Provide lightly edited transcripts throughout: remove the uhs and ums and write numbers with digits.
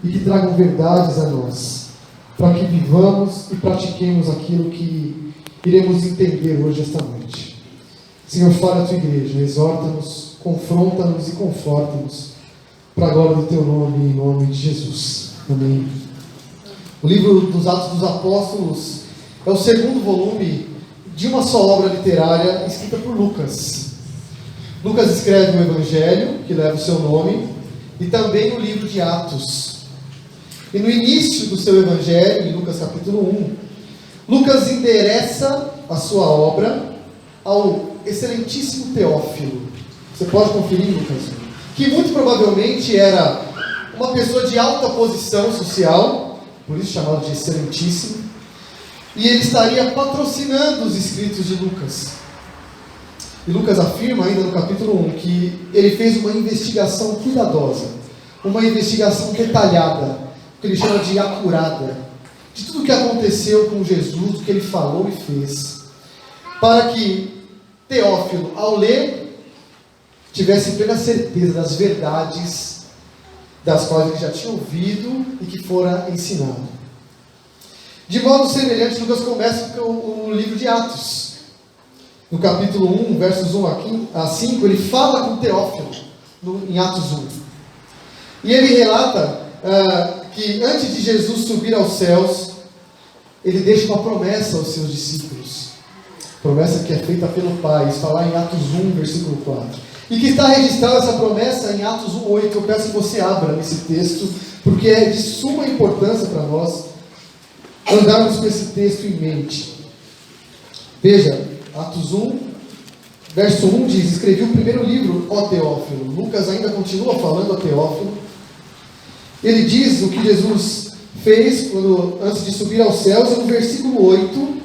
e que tragam verdades a nós, para que vivamos e pratiquemos aquilo que iremos entender hoje, esta noite. Senhor, fala a tua igreja, exorta-nos, confronta-nos e conforta-nos, para a glória do teu nome, em nome de Jesus. Amém. O livro dos Atos dos Apóstolos é o segundo volume de uma só obra literária escrita por Lucas. Lucas escreve o Evangelho, que leva o seu nome, e também o livro de Atos. E no início do seu Evangelho, em Lucas capítulo 1, Lucas endereça a sua obra ao excelentíssimo Teófilo. Você pode conferir, Lucas, que muito provavelmente era uma pessoa de alta posição social, por isso chamado de excelentíssimo, e ele estaria patrocinando os escritos de Lucas. E Lucas afirma ainda no capítulo 1 que ele fez uma investigação cuidadosa, uma investigação detalhada, que ele chama de acurada, de tudo o que aconteceu com Jesus, o que ele falou e fez, para que Teófilo, ao ler, tivesse plena certeza das verdades das quais ele já tinha ouvido e que fora ensinado. De modo semelhante, Lucas começa com o livro de Atos. No capítulo 1, versos 1 a 5, ele fala com Teófilo, em Atos 1. E ele relata que antes de Jesus subir aos céus, ele deixa uma promessa aos seus discípulos. Promessa que é feita pelo Pai, está lá em Atos 1, versículo 4. E que está registrada essa promessa em Atos 1, 8. Eu peço que você abra nesse texto, porque é de suma importância para nós andarmos com esse texto em mente. Veja, Atos 1, verso 1 diz: escrevi o primeiro livro, ó Teófilo. Lucas ainda continua falando a Teófilo. Ele diz o que Jesus fez antes de subir aos céus, e no versículo 8,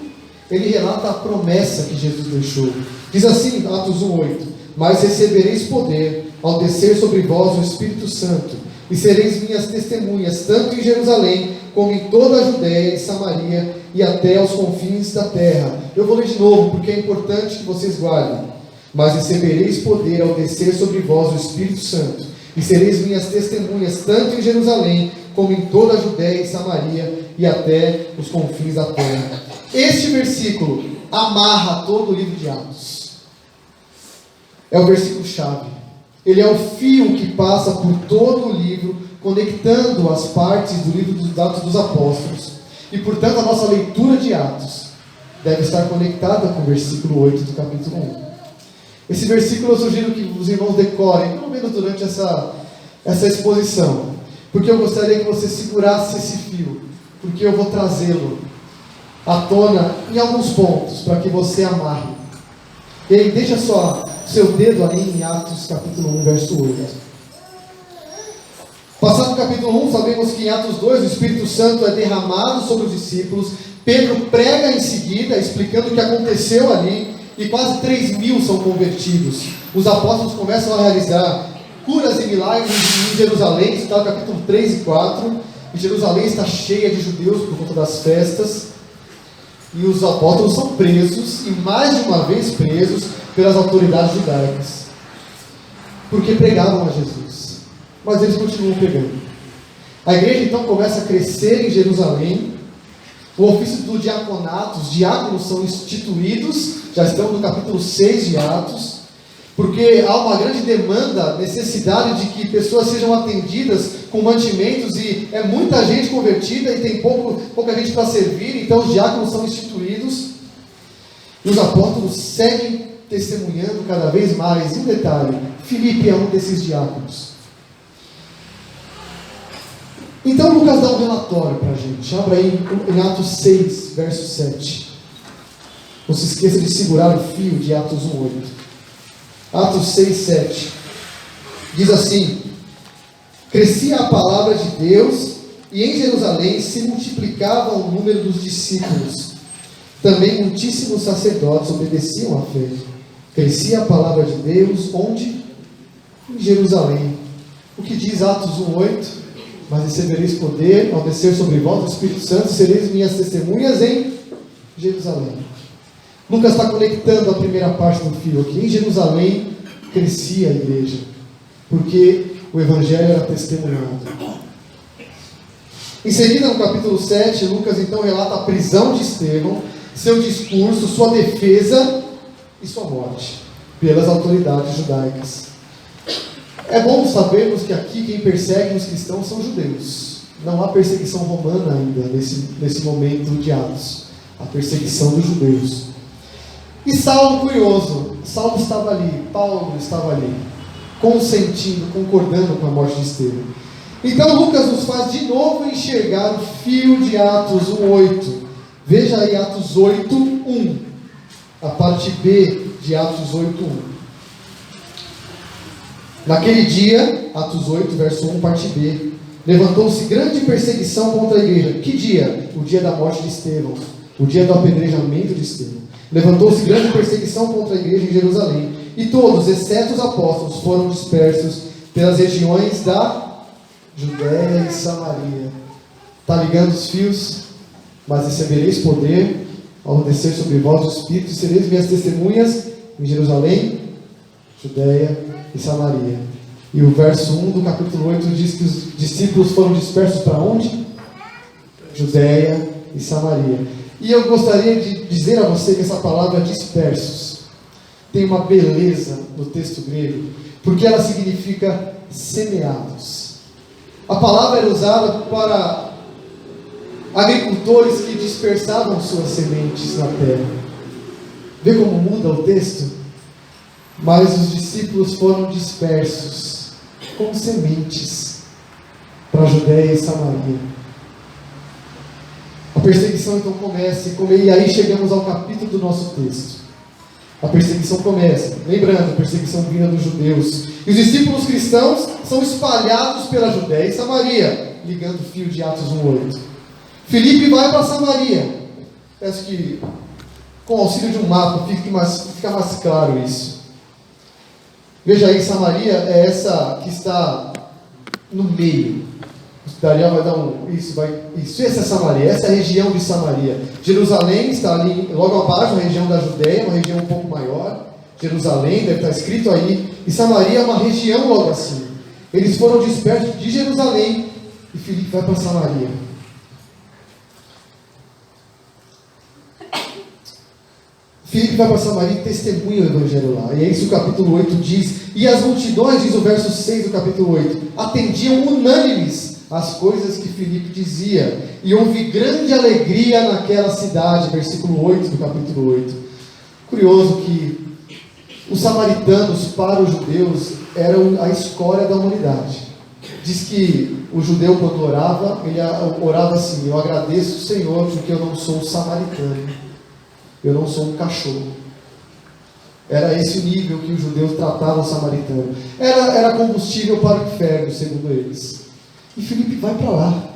ele relata a promessa que Jesus deixou. Diz assim, Atos 1, 8: mas recebereis poder ao descer sobre vós o Espírito Santo, e sereis minhas testemunhas, tanto em Jerusalém, como em toda a Judéia e Samaria, e até aos confins da terra. Eu vou ler de novo, porque é importante que vocês guardem. Mas recebereis poder ao descer sobre vós o Espírito Santo, e sereis minhas testemunhas, tanto em Jerusalém, como em toda a Judéia e Samaria, e até os confins da terra. Este versículo amarra todo o livro de Atos. É o versículo-chave. Ele é o fio que passa por todo o livro, conectando as partes do livro dos Atos dos Apóstolos. E, portanto, a nossa leitura de Atos deve estar conectada com o versículo 8 do capítulo 1. Esse versículo eu sugiro que os irmãos decorem, pelo menos durante essa exposição, porque eu gostaria que você segurasse esse fio, porque eu vou trazê-lo à tona em alguns pontos, para que você amarre. E aí, deixa só seu dedo aí em Atos capítulo 1, verso 8. Passado o capítulo 1, sabemos que em Atos 2 o Espírito Santo é derramado sobre os discípulos. Pedro prega em seguida, explicando o que aconteceu ali, e quase 3.000 são convertidos. Os apóstolos começam a realizar curas e milagres em Jerusalém, está no capítulo 3 e 4. E Jerusalém está cheia de judeus por conta das festas. E os apóstolos são presos, e mais de uma vez presos, pelas autoridades judaicas, porque pregavam a Jesus. Mas eles continuam pregando. A igreja então começa a crescer em Jerusalém. O ofício do diaconato, os diáconos são instituídos, já estamos no capítulo 6 de Atos, porque há uma grande demanda, necessidade de que pessoas sejam atendidas com mantimentos, e é muita gente convertida e tem pouca gente para servir, então os diáconos são instituídos, e os apóstolos seguem testemunhando cada vez mais. E um detalhe, Filipe é um desses diáconos. Então Lucas dá um relatório para a gente. Abra aí em Atos 6, verso 7. Não se esqueça de segurar o fio de Atos 1, 8. Atos 6, 7. Diz assim: crescia a palavra de Deus, e em Jerusalém se multiplicava o número dos discípulos. Também muitíssimos sacerdotes obedeciam à fé. Crescia a palavra de Deus, onde? Em Jerusalém. O que diz Atos 1, 8? Mas recebereis poder ao descer sobre vós o Espírito Santo, sereis minhas testemunhas em Jerusalém. Lucas está conectando a primeira parte do fio aqui. Em Jerusalém crescia a igreja, porque o Evangelho era testemunhado. Em seguida, no capítulo 7, Lucas então relata a prisão de Estevão, seu discurso, sua defesa e sua morte pelas autoridades judaicas. É bom sabermos que aqui quem persegue os cristãos são judeus. Não há perseguição romana ainda nesse momento de Atos. A perseguição dos judeus. E Saulo, curioso, Saulo estava ali, Paulo estava ali, consentindo, concordando com a morte de Estevão. Então Lucas nos faz de novo enxergar o fio de Atos 1:8. Veja aí Atos 8:1, a parte B de Atos 8:1. Naquele dia, Atos 8, verso 1, parte B, levantou-se grande perseguição contra a igreja. Que dia? O dia da morte de Estevão, o dia do apedrejamento de Estevão. Levantou-se grande perseguição contra a igreja em Jerusalém, e todos, exceto os apóstolos, foram dispersos pelas regiões da Judéia e Samaria. Está ligando os fios? Mas recebereis poder ao descer sobre vós o Espírito, e sereis minhas testemunhas em Jerusalém, Judéia e Samaria. E o verso 1 do capítulo 8 diz que os discípulos foram dispersos para onde? Judéia e Samaria. E eu gostaria de dizer a você que essa palavra dispersos tem uma beleza no texto grego, porque ela significa semeados. A palavra era usada para agricultores que dispersavam suas sementes na terra. Vê como muda o texto? Mas os discípulos foram dispersos como sementes para a Judéia e Samaria. A perseguição então começa, e aí chegamos ao capítulo do nosso texto. A perseguição começa, lembrando, a perseguição vinda dos judeus. E os discípulos cristãos são espalhados pela Judéia e Samaria, ligando o fio de Atos 1:8. Filipe vai para Samaria. Peço que, com o auxílio de um mapa, fica mais claro isso. Veja aí, Samaria é essa que está no meio. O Dariel vai dar isso, essa é Samaria, essa é a região de Samaria. Jerusalém está ali logo abaixo, a região da Judéia, uma região um pouco maior. Jerusalém, deve estar escrito aí. E Samaria é uma região logo assim. Eles foram dispersos de Jerusalém e Filipe vai para Samaria. Filipe vai para Samaria e testemunha o evangelho lá. E é isso que o capítulo 8 diz. E as multidões, diz o verso 6 do capítulo 8, atendiam unânimes as coisas que Filipe dizia, e houve grande alegria naquela cidade, versículo 8 do capítulo 8. Curioso que os samaritanos para os judeus eram a escória da humanidade. Diz que o judeu quando orava, ele orava assim: eu agradeço o Senhor porque eu não sou samaritano, eu não sou um cachorro. Era esse o nível que os judeus tratavam o samaritano. Era combustível para o inferno, segundo eles. E Filipe vai para lá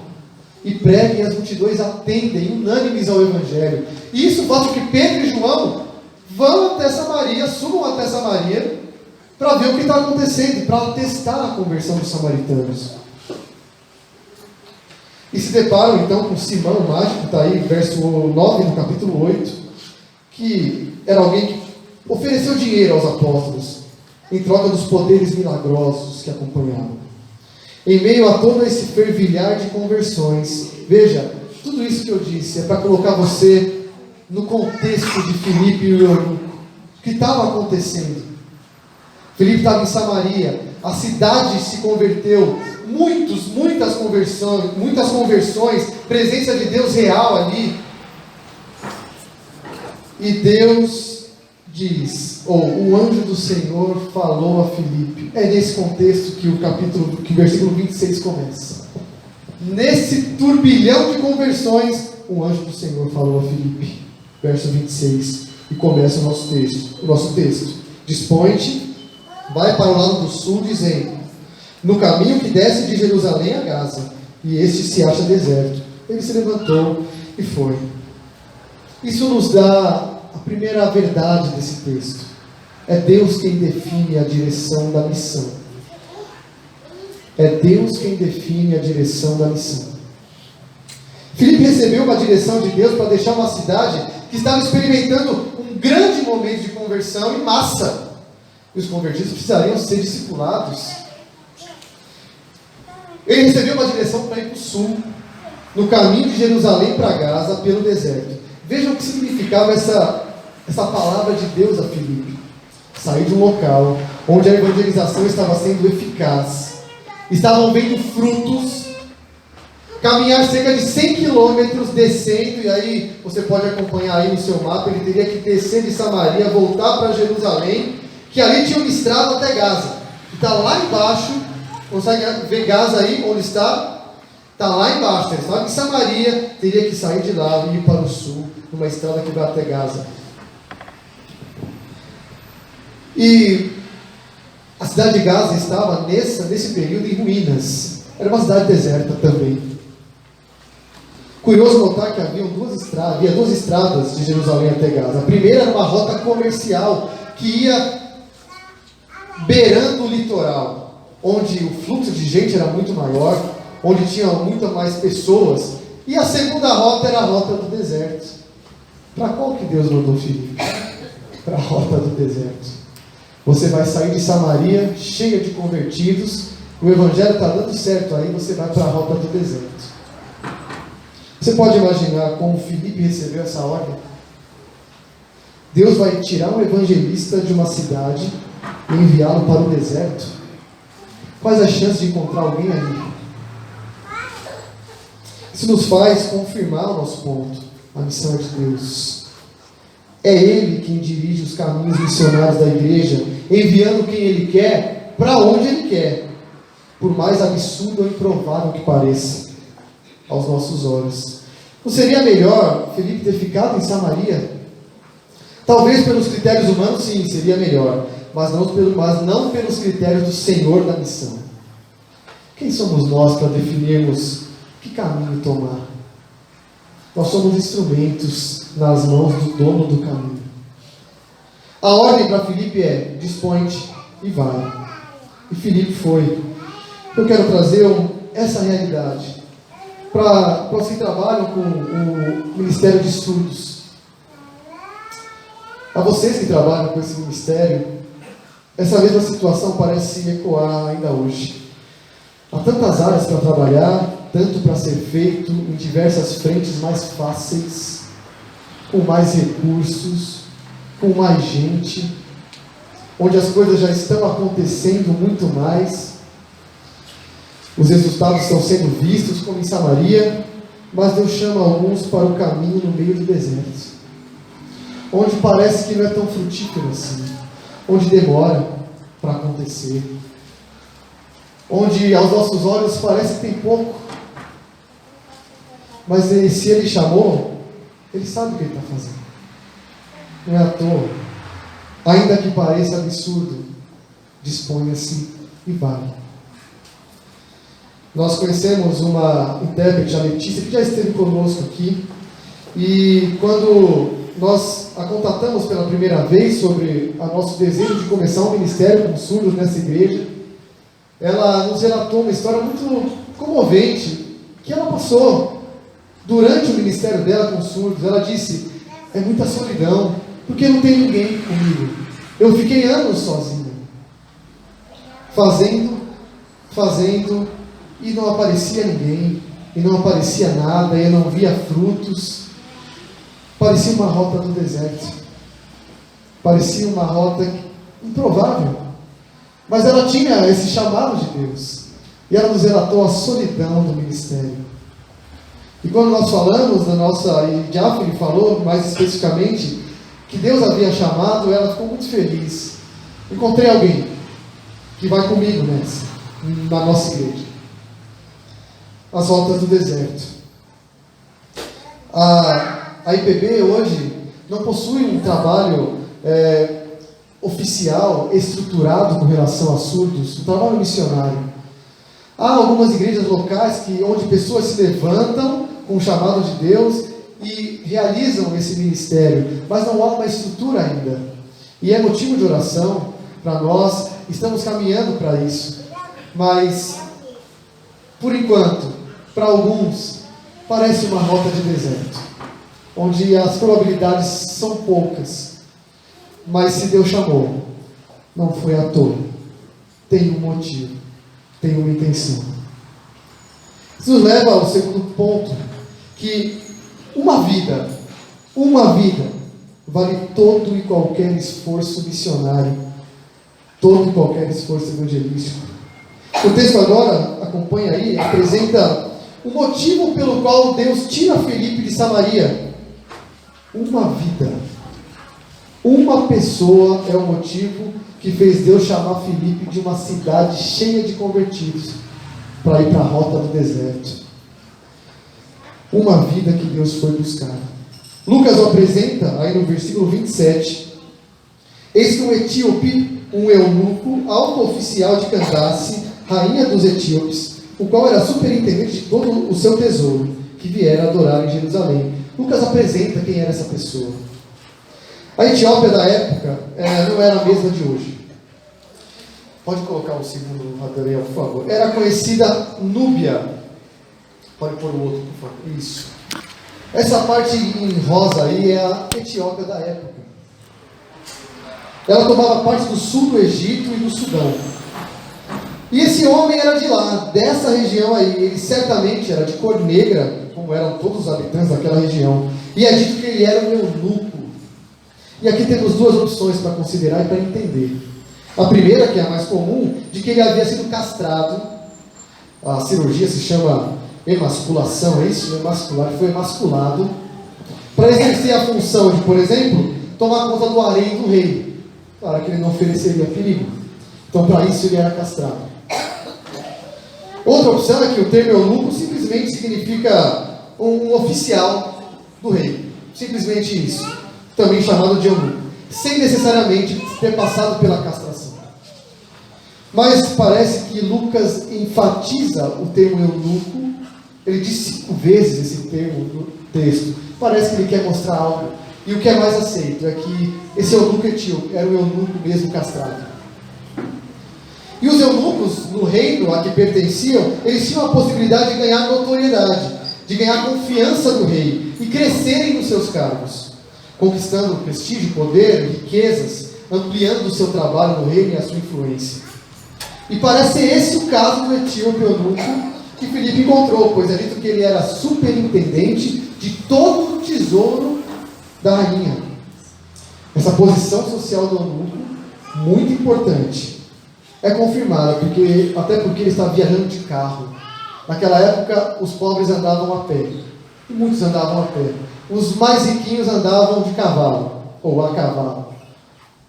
e prega, e as multidões atendem, unânimes ao Evangelho. E isso faz com que Pedro e João vão até Samaria, subam até Samaria, para ver o que está acontecendo, para testar a conversão dos samaritanos. E se deparam então com Simão, o mágico, está aí, verso 9 no capítulo 8, que era alguém que ofereceu dinheiro aos apóstolos, em troca dos poderes milagrosos que acompanhavam. Em meio a todo esse fervilhar de conversões, veja, tudo isso que eu disse é para colocar você no contexto de Filipe e o eunuco. O que estava acontecendo? Filipe estava em Samaria, a cidade se converteu, muitas conversões, presença de Deus real ali. E Deus diz, o anjo do Senhor falou a Filipe. É nesse contexto que o versículo 26 começa. Nesse turbilhão de conversões, o anjo do Senhor falou a Filipe. Verso 26. E começa o nosso texto. Dispõe-te, vai para o lado do sul, dizendo: no caminho que desce de Jerusalém a Gaza, e este se acha deserto. Ele se levantou e foi. Isso nos dá a primeira verdade desse texto. É Deus quem define a direção da missão. É Deus quem define a direção da missão. Filipe recebeu uma direção de Deus para deixar uma cidade que estava experimentando um grande momento de conversão em massa. E os convertidos precisariam ser discipulados. Ele recebeu uma direção para ir para o sul. no caminho de Jerusalém para Gaza, pelo deserto. Vejam o que significava essa palavra de Deus a Filipe. Sair de um local onde a evangelização estava sendo eficaz, estavam vendo frutos, caminhar cerca de 100 quilômetros descendo, e aí você pode acompanhar aí no seu mapa, ele teria que descer de Samaria, voltar para Jerusalém, que ali tinha uma estrada até Gaza, que está lá embaixo. Consegue ver Gaza aí, onde está? Está lá embaixo. Ele estava em Samaria, teria que sair de lá e ir para o sul, numa estrada que vai até Gaza. E a cidade de Gaza estava nesse período em ruínas. Era uma cidade deserta também. Curioso notar que havia duas estradas de Jerusalém até Gaza. A primeira era uma rota comercial que ia beirando o litoral, onde o fluxo de gente era muito maior, onde tinha muito mais pessoas. E a segunda rota era a rota do deserto. Para qual que Deus mandou Filipe? Para a rota do deserto. Você vai sair de Samaria, cheia de convertidos, o evangelho está dando certo, aí você vai para a rota do deserto. Você pode imaginar como Filipe recebeu essa ordem? Deus vai tirar um evangelista de uma cidade e enviá-lo para o deserto? Quais as chances de encontrar alguém ali? Isso nos faz confirmar o nosso ponto. A missão é de Deus. É Ele quem dirige os caminhos missionários da igreja, enviando quem Ele quer, para onde Ele quer, por mais absurdo ou improvável que pareça aos nossos olhos. Não seria melhor Filipe ter ficado em Samaria? Talvez pelos critérios humanos, sim, seria melhor, mas não pelos critérios do Senhor da missão. Quem somos nós para definirmos que caminho tomar? Nós somos instrumentos nas mãos do dono do caminho. A ordem para Filipe é: dispõe-te e vai. E Filipe foi. Eu quero trazer essa realidade para os que trabalham com o Ministério de Surdos. A vocês que trabalham com esse ministério, essa mesma situação parece ecoar ainda hoje. Há tantas áreas para trabalhar, tanto para ser feito em diversas frentes mais fáceis, com mais recursos, com mais gente, onde as coisas já estão acontecendo muito mais. Os resultados estão sendo vistos, como em Samaria, mas Deus chama alguns para o caminho no meio do deserto, onde parece que não é tão frutífero assim, onde demora para acontecer, onde aos nossos olhos parece que tem pouco, mas se Ele chamou, Ele sabe o que Ele está fazendo. Não é à toa. Ainda que pareça absurdo, disponha-se e vai. Nós conhecemos uma intérprete, a Letícia, que já esteve conosco aqui, e quando nós a contatamos pela primeira vez sobre o nosso desejo de começar um ministério com surdos nessa igreja, ela nos relatou uma história muito comovente que ela passou durante o ministério dela com surdos. Ela disse: é muita solidão, porque não tem ninguém comigo. Eu fiquei anos sozinha, fazendo, e não aparecia ninguém, e não aparecia nada, e eu não via frutos. Parecia uma rota do deserto, parecia uma rota improvável, mas ela tinha esse chamado de Deus, e ela nos relatou a solidão do ministério. E quando nós falamos e Jaffe falou mais especificamente que Deus havia chamado, ela ficou muito feliz. Encontrei alguém que vai comigo na nossa igreja. As rotas do deserto. A IPB hoje não possui um trabalho oficial, estruturado com relação a surdos, um trabalho missionário. Há algumas igrejas locais onde pessoas se levantam com o chamado de Deus e realizam esse ministério, mas não há uma estrutura ainda. E é motivo de oração para nós, estamos caminhando para isso. Mas, por enquanto, para alguns, parece uma rota de deserto, onde as probabilidades são poucas. Mas se Deus chamou, não foi à toa. Tem um motivo, tem uma intenção. Isso nos leva ao segundo ponto, que uma vida vale todo e qualquer esforço missionário, todo e qualquer esforço evangelístico. O texto agora, acompanha aí, apresenta o motivo pelo qual Deus tira Filipe de Samaria. Uma vida. Uma pessoa é o motivo que fez Deus chamar Filipe de uma cidade cheia de convertidos para ir para a rota do deserto. Uma vida que Deus foi buscar. Lucas o apresenta aí no versículo 27. Eis que um etíope, um eunuco, alto oficial de Candace, rainha dos etíopes, o qual era superintendente de todo o seu tesouro, que viera adorar em Jerusalém. Lucas apresenta quem era essa pessoa. A Etiópia da época não era a mesma de hoje. Pode colocar o segundo Adriel, por favor. Era conhecida Núbia. Pode pôr o outro, por favor. Isso. Essa parte em rosa aí é a Etiópia da época. Ela tomava parte do sul do Egito e do Sudão. E esse homem era de lá, dessa região aí. Ele certamente era de cor negra, como eram todos os habitantes daquela região. E é dito que ele era um eunuco. E aqui temos duas opções para considerar e para entender. A primeira, que é a mais comum, de que ele havia sido castrado. A cirurgia se chama emasculação, é isso? Emascular, foi emasculado para exercer a função de, por exemplo, tomar conta do harém do rei, para que ele não ofereceria perigo. Então, para isso, ele era castrado. Outra opção é que o termo eunuco simplesmente significa um oficial do rei. Simplesmente isso. Também chamado de eunuco. Sem necessariamente ter passado pela castração. Mas parece que Lucas enfatiza o termo eunuco. Ele diz 5 vezes esse termo no texto. Parece que ele quer mostrar algo. E o que é mais aceito é que esse eunuco etíope era o eunuco mesmo castrado. E os eunucos, no reino a que pertenciam, eles tinham a possibilidade de ganhar notoriedade, de ganhar confiança do rei e crescerem nos seus cargos, conquistando prestígio, poder, riquezas, ampliando o seu trabalho no reino e a sua influência. E parece ser esse o caso do etíope eunuco que Filipe encontrou, pois é dito que ele era superintendente de todo o tesouro da rainha. Essa posição social do eunuco, muito importante, é confirmada, até porque ele estava viajando de carro. Naquela época, os pobres andavam a pé, e muitos andavam a pé. Os mais riquinhos andavam de cavalo, ou a cavalo.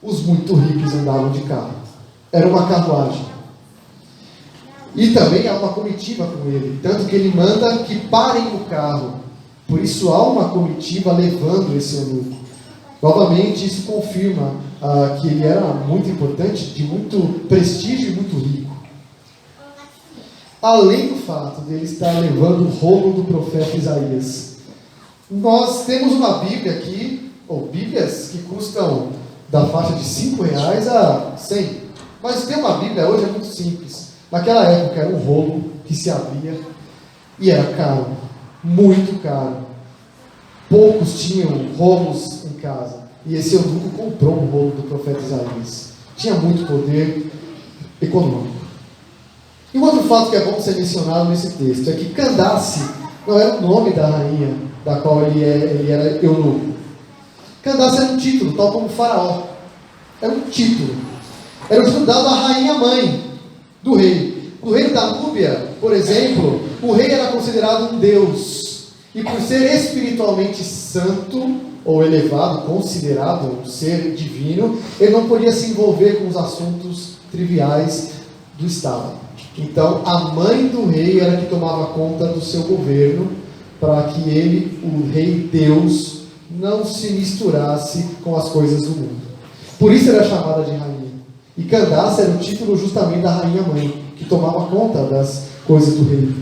Os muito ricos andavam de carro. Era uma carruagem. E também há uma comitiva com ele, tanto que ele manda que parem o carro. Por isso há uma comitiva levando esse eunuco. Novamente, isso confirma que ele era muito importante, de muito prestígio e muito rico. Além do fato de ele estar levando o rolo do profeta Isaías. Nós temos uma Bíblia aqui, ou Bíblias que custam da faixa de R$5 a 100. Mas ter uma Bíblia hoje é muito simples. Naquela época era um rolo que se abria e era caro, muito caro. Poucos tinham rolos em casa. E esse eunuco comprou um rolo do profeta Isaías. Tinha muito poder econômico. E um outro fato que é bom ser mencionado nesse texto é que Candace não era o nome da rainha da qual ele era eunuco. Candace era um título, tal como Faraó. Era um título. Era o título dado à rainha-mãe do rei. No reino da Núbia, por exemplo, o rei era considerado um deus. E por ser espiritualmente santo, ou elevado, considerado um ser divino, ele não podia se envolver com os assuntos triviais do Estado. Então, a mãe do rei era que tomava conta do seu governo, para que ele, o rei Deus, não se misturasse com as coisas do mundo. Por isso era chamada de rainha. E Candace era o título justamente da rainha-mãe, que tomava conta das coisas do rei.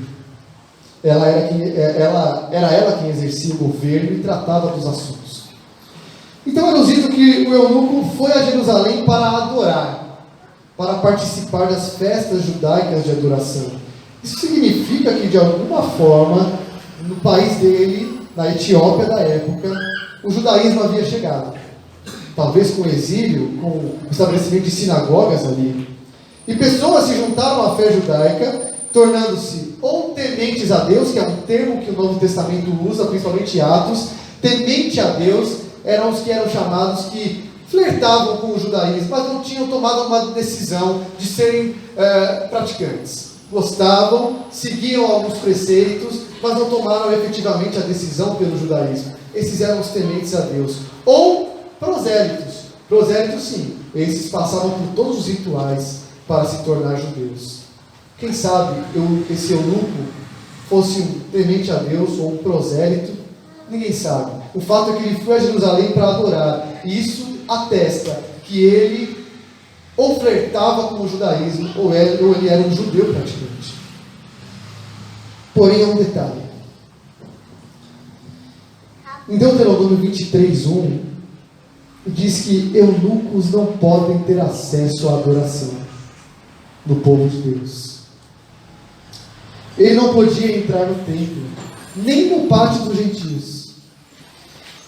Era ela quem exercia o governo e tratava dos assuntos. Então é nos dito que o eunuco foi a Jerusalém para adorar, para participar das festas judaicas de adoração. Isso significa que, de alguma forma, no país dele, na Etiópia da época, o judaísmo havia chegado. Talvez com o exílio, com o estabelecimento de sinagogas ali. E pessoas se juntaram à fé judaica tornando-se ou tementes a Deus, que é um termo que o Novo Testamento usa, principalmente em Atos. Temente a Deus eram os que eram chamados que flertavam com o judaísmo, mas não tinham tomado uma decisão de serem praticantes. Gostavam, seguiam alguns preceitos, mas não tomaram efetivamente a decisão pelo judaísmo. Esses eram os tementes a Deus. Ou prosélitos. Prosélitos, sim. Esses passavam por todos os rituais para se tornar judeus. Quem sabe esse eunuco fosse um temente a Deus ou um prosélito? Ninguém sabe. O fato é que ele foi a Jerusalém para adorar. E isso atesta que ele ou flertava com o judaísmo, ou ele era um judeu praticamente. Porém, há um detalhe. Em Deuteronômio 23:1, diz que eunucos não podem ter acesso à adoração do povo de Deus. Ele não podia entrar no templo, nem no pátio dos gentios.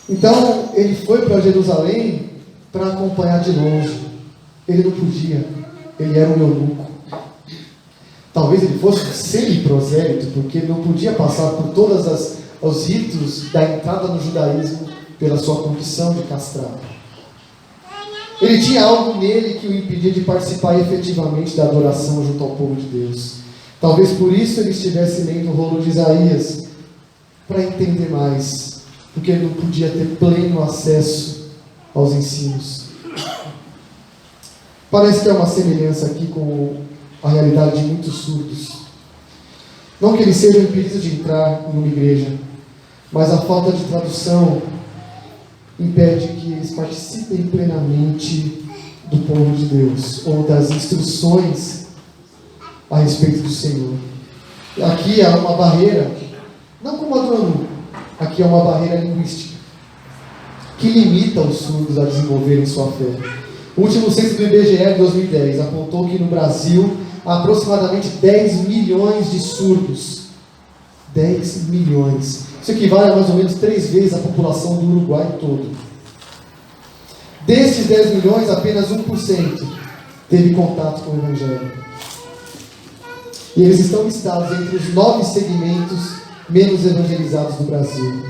Então, ele foi para Jerusalém para acompanhar de longe. Ele não podia, ele era um eunuco. Talvez ele fosse um semi-prosélito, porque ele não podia passar por todos os ritos da entrada no judaísmo pela sua condição de castrado. Ele tinha algo nele que o impedia de participar efetivamente da adoração junto ao povo de Deus. Talvez por isso ele estivesse lendo o rolo de Isaías, para entender mais, porque ele não podia ter pleno acesso aos ensinos. Parece que há uma semelhança aqui com a realidade de muitos surdos. Não que eles sejam impedidos de entrar em uma igreja, mas a falta de tradução impede que eles participem plenamente do povo de Deus, ou das instruções a respeito do Senhor. Aqui há uma barreira, não como a do eunuco, aqui há uma barreira linguística, que limita os surdos a desenvolverem sua fé. O último censo do IBGE de 2010 apontou que no Brasil há aproximadamente 10 milhões de surdos. 10 milhões. Isso equivale a mais ou menos 3 vezes a população do Uruguai todo. Desses 10 milhões, apenas 1% teve contato com o Evangelho. E eles estão listados entre os 9 segmentos menos evangelizados do Brasil.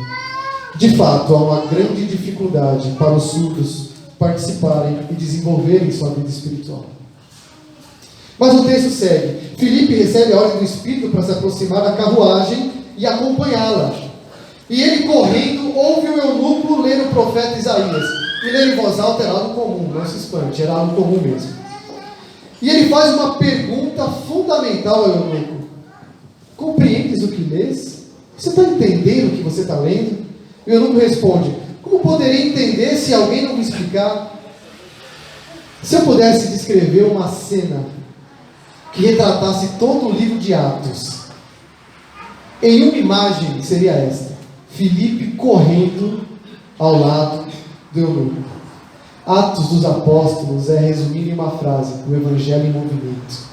De fato, há uma grande dificuldade para os surdos participarem e desenvolverem sua vida espiritual. Mas o texto segue. Filipe recebe a ordem do Espírito para se aproximar da carruagem e acompanhá-la. E ele, correndo, ouve o eunuco ler o profeta Isaías. E ler em voz alta era algo comum, não se espante, era algo comum mesmo. E ele faz uma pergunta fundamental ao eunuco: compreendes o que lês? Você está entendendo o que você está lendo? E o eunuco responde: como poderia entender se alguém não me explicar? Se eu pudesse descrever uma cena que retratasse todo o livro de Atos, em uma imagem seria esta: Filipe correndo ao lado do eunuco. Atos dos Apóstolos é resumido em uma frase: o Evangelho em movimento.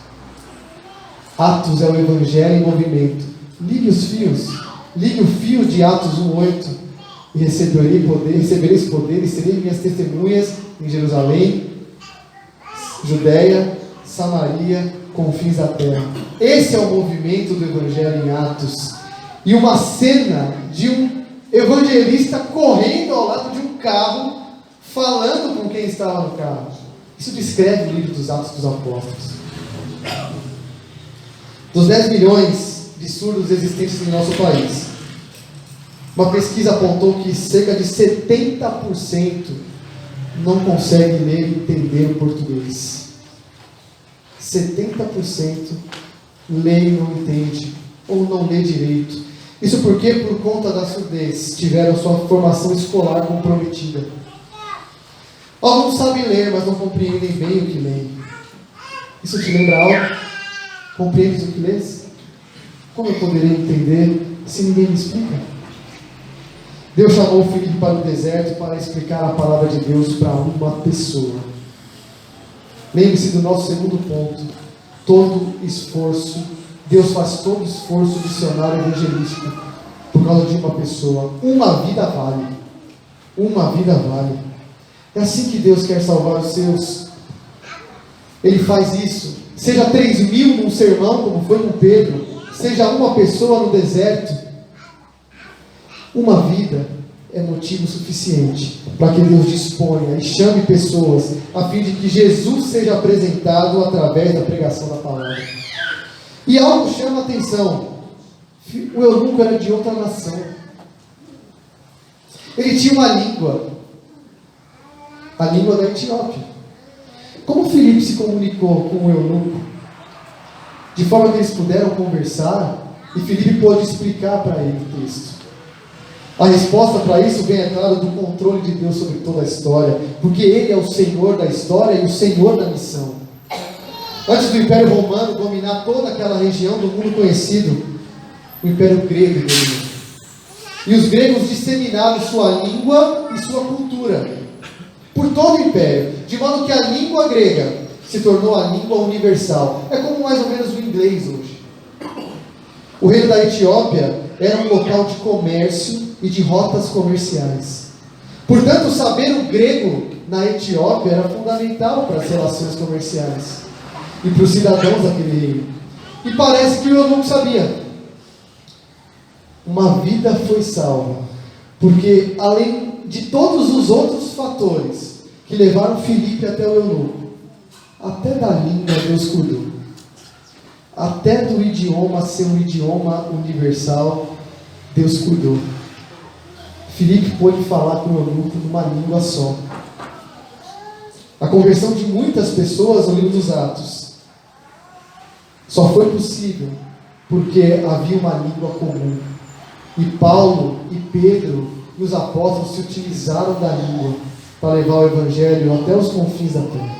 Atos é o Evangelho em movimento. Ligue os fios, ligue o fio de Atos 1:8 e recebereis poder e serei minhas testemunhas em Jerusalém, Judeia, Samaria, confins da terra. Esse é o movimento do Evangelho em Atos. E uma cena de um evangelista correndo ao lado de um carro, falando com quem estava no carro. Isso descreve o livro dos Atos dos Apóstolos. Dos 10 milhões de surdos existentes em nosso país, uma pesquisa apontou que cerca de 70% não consegue ler e entender o português. 70% lê e não entende, ou não lê direito. Isso porque, por conta da surdez, tiveram sua formação escolar comprometida. Alguns sabem ler, mas não compreendem bem o que leem. Isso te lembra algo? Compreendes o que lês? Como eu poderia entender se ninguém me explica? Deus chamou Filipe para o deserto para explicar a palavra de Deus para uma pessoa. Lembre-se do nosso segundo ponto. Todo esforço, Deus faz todo esforço missionário evangelístico por causa de uma pessoa. Uma vida vale. Uma vida vale. É assim que Deus quer salvar os seus. Ele faz isso seja 3.000 num sermão, como foi com Pedro, seja uma pessoa no deserto, uma vida é motivo suficiente para que Deus disponha e chame pessoas a fim de que Jesus seja apresentado através da pregação da palavra. E algo chama a atenção: o eunuco era de outra nação, ele tinha uma língua, a língua da Etiópia. Como Filipe se comunicou com o eunuco? De forma que eles puderam conversar e Filipe pôde explicar para ele o texto. A resposta para isso vem, é claro, do controle de Deus sobre toda a história, porque Ele é o Senhor da história e o Senhor da missão. Antes do Império Romano dominar toda aquela região do mundo conhecido, o Império Grego dominou. E os gregos disseminaram sua língua e sua cultura por todo o Império, de modo que a língua grega se tornou a língua universal. É como mais ou menos o inglês hoje. O reino da Etiópia era um local de comércio e de rotas comerciais. Portanto, saber o grego na Etiópia era fundamental para as relações comerciais e para os cidadãos daquele reino. E parece que o eunuco sabia. Uma vida foi salva, porque além de todos os outros fatores que levaram Filipe até o eunuco, até da língua Deus cuidou. Até do idioma ser um idioma universal, Deus cuidou. Filipe pôde falar com o eunuco numa língua só. A conversão de muitas pessoas no livro dos Atos só foi possível porque havia uma língua comum. E Paulo e Pedro e os apóstolos se utilizaram da língua para levar o evangelho até os confins da terra.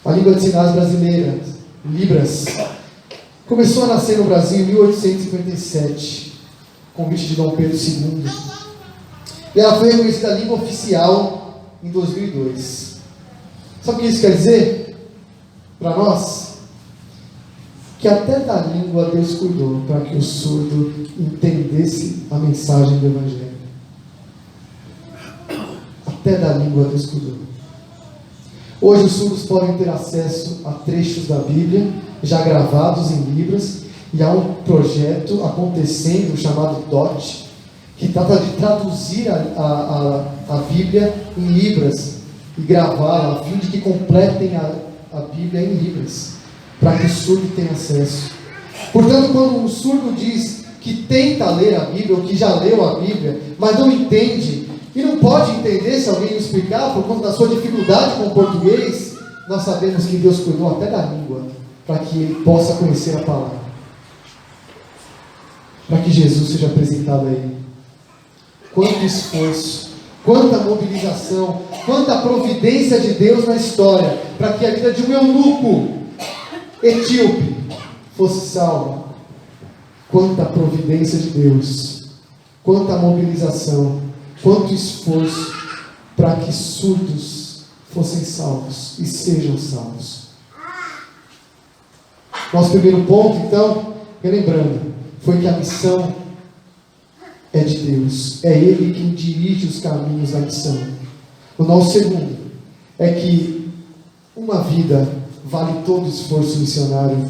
A língua de sinais brasileira, Libras, começou a nascer no Brasil em 1857, convite de Dom Pedro II. E ela foi reconhecida língua oficial em 2002. Sabe o que isso quer dizer para nós? Que até da língua Deus cuidou para que o surdo entendesse a mensagem do evangelho. Até da língua Deus cuidou. Hoje os surdos podem ter acesso a trechos da Bíblia, já gravados em Libras, e há um projeto acontecendo chamado DOT, que trata de traduzir a Bíblia em Libras e gravá-la, a fim de que completem a Bíblia em Libras, para que o surdo tenha acesso. Portanto, quando um surdo diz que tenta ler a Bíblia, ou que já leu a Bíblia, mas não entende, e não pode entender se alguém lhe explicar, por conta da sua dificuldade com o português, nós sabemos que Deus cuidou até da língua, para que ele possa conhecer a palavra, para que Jesus seja apresentado a ele. Quanto esforço, quanta mobilização, quanta providência de Deus na história, para que a vida de um eunuco etíope fosse salva. Quanta providência de Deus, quanta mobilização, quanto esforço para que surdos fossem salvos e sejam salvos. Nosso primeiro ponto, então, relembrando, foi que a missão é de Deus, é Ele quem dirige os caminhos da missão. O nosso segundo é que uma vida vale todo o esforço missionário,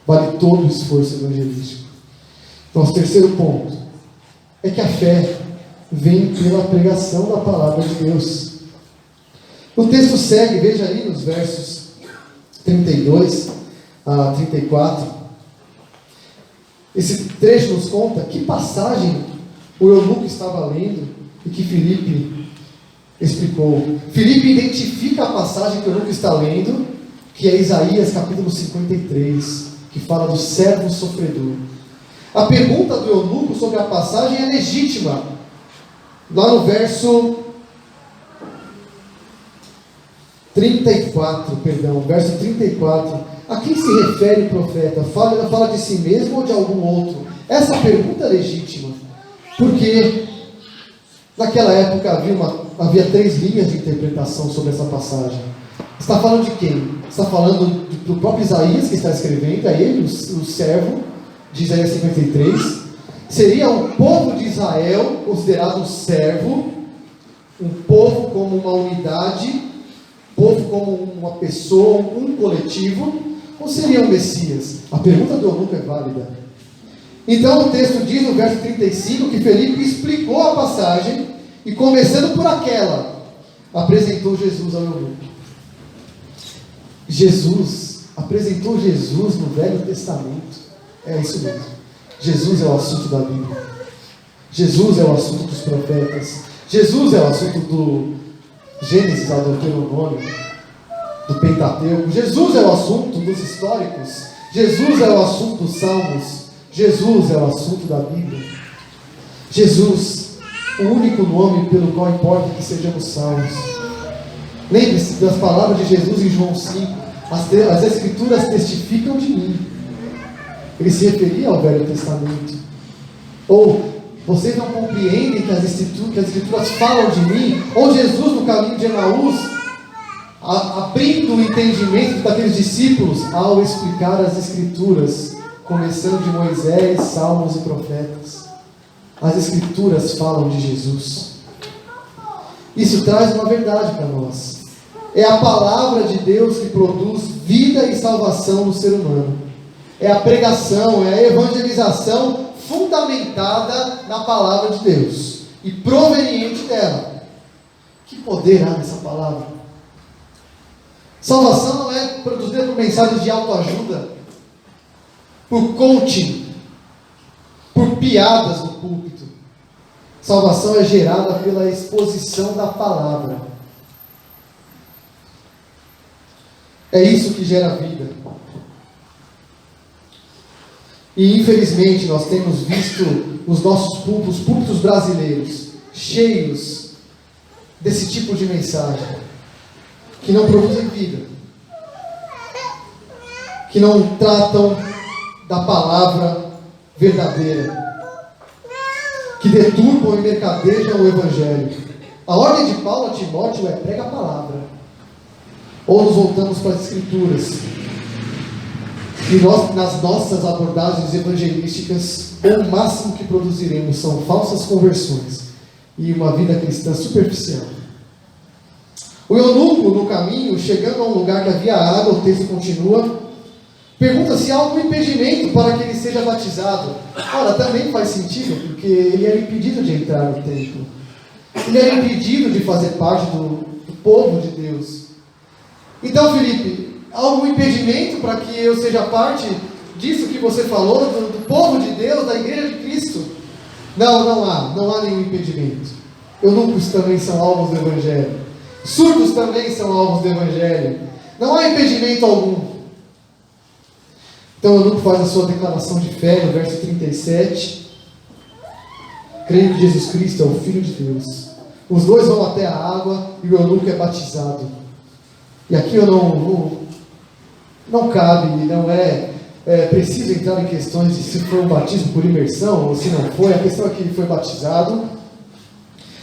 vale todo o esforço evangelístico. Nosso terceiro ponto é que a fé vem pela pregação da palavra de Deus. O texto segue, veja aí nos versos 32 a 34. Esse trecho nos conta que passagem o eunuco estava lendo e que Filipe explicou. Filipe identifica a passagem que o eunuco está lendo, que é Isaías capítulo 53, que fala do servo sofredor. A pergunta do eunuco sobre a passagem é legítima. Lá no verso 34, verso 34, a quem se refere o profeta? Fala de si mesmo ou de algum outro? Essa pergunta é legítima, porque naquela época havia 3 linhas de interpretação sobre essa passagem. Está falando de quem? Está falando do próprio Isaías, que está escrevendo, é ele, o servo de Isaías 53. Seria o povo de Israel considerado um servo, um povo como uma unidade, povo como uma pessoa, um coletivo, ou seria o Messias? A pergunta do eunuco é válida. Então o texto diz no verso 35 que Felipe explicou a passagem e, começando por aquela, apresentou Jesus ao eunuco. Apresentou Jesus no Velho Testamento. É isso mesmo. Jesus é o assunto da Bíblia. Jesus é o assunto dos profetas. Jesus é o assunto do Gênesis ao Deuteronômio, do Pentateuco. Jesus é o assunto dos históricos. Jesus é o assunto dos salmos. Jesus é o assunto da Bíblia. Jesus, o único nome pelo qual importa que sejamos salvos. Lembre-se das palavras de Jesus em João 5. As Escrituras testificam de mim. Ele se referia ao Velho Testamento. Ou, vocês não compreendem que as Escrituras falam de mim? Ou Jesus, no caminho de Emaús, abrindo o entendimento daqueles discípulos ao explicar as Escrituras, começando de Moisés, Salmos e Profetas. As Escrituras falam de Jesus. Isso traz uma verdade para nós. É a palavra de Deus que produz vida e salvação no ser humano. É a pregação, é a evangelização fundamentada na palavra de Deus e proveniente dela. Que poder há nessa palavra? Salvação não é produzida por mensagens de autoajuda, por coaching, por piadas no púlpito. Salvação é gerada pela exposição da palavra. É isso que gera vida. E infelizmente nós temos visto os nossos púlpitos brasileiros cheios desse tipo de mensagem, que não produzem vida, que não tratam da palavra verdadeira, que deturpam e mercadejam o Evangelho. A ordem de Paulo a Timóteo é: prega a palavra. Ou nos voltamos para as Escrituras, e nós, nas nossas abordagens evangelísticas, o máximo que produziremos são falsas conversões e uma vida cristã superficial. O eunuco, no caminho, chegando a um lugar que havia água, o texto continua, pergunta se há algum impedimento para que ele seja batizado. Ora, também faz sentido, porque ele era impedido de entrar no templo. Ele era impedido de fazer parte do povo de Deus. Então, Felipe, há algum impedimento para que eu seja parte disso que você falou, do povo de Deus, da igreja de Cristo? Não há nenhum impedimento. Eunucos também são alvos do Evangelho. Surdos também são alvos do Evangelho. Não há impedimento algum. Então o eunuco faz a sua declaração de fé no verso 37. Creio que Jesus Cristo é o Filho de Deus. Os dois vão até a água e o eunuco é batizado. E aqui eu não cabe, não é preciso entrar em questões de se foi um batismo por imersão ou se não foi. A questão é que ele foi batizado,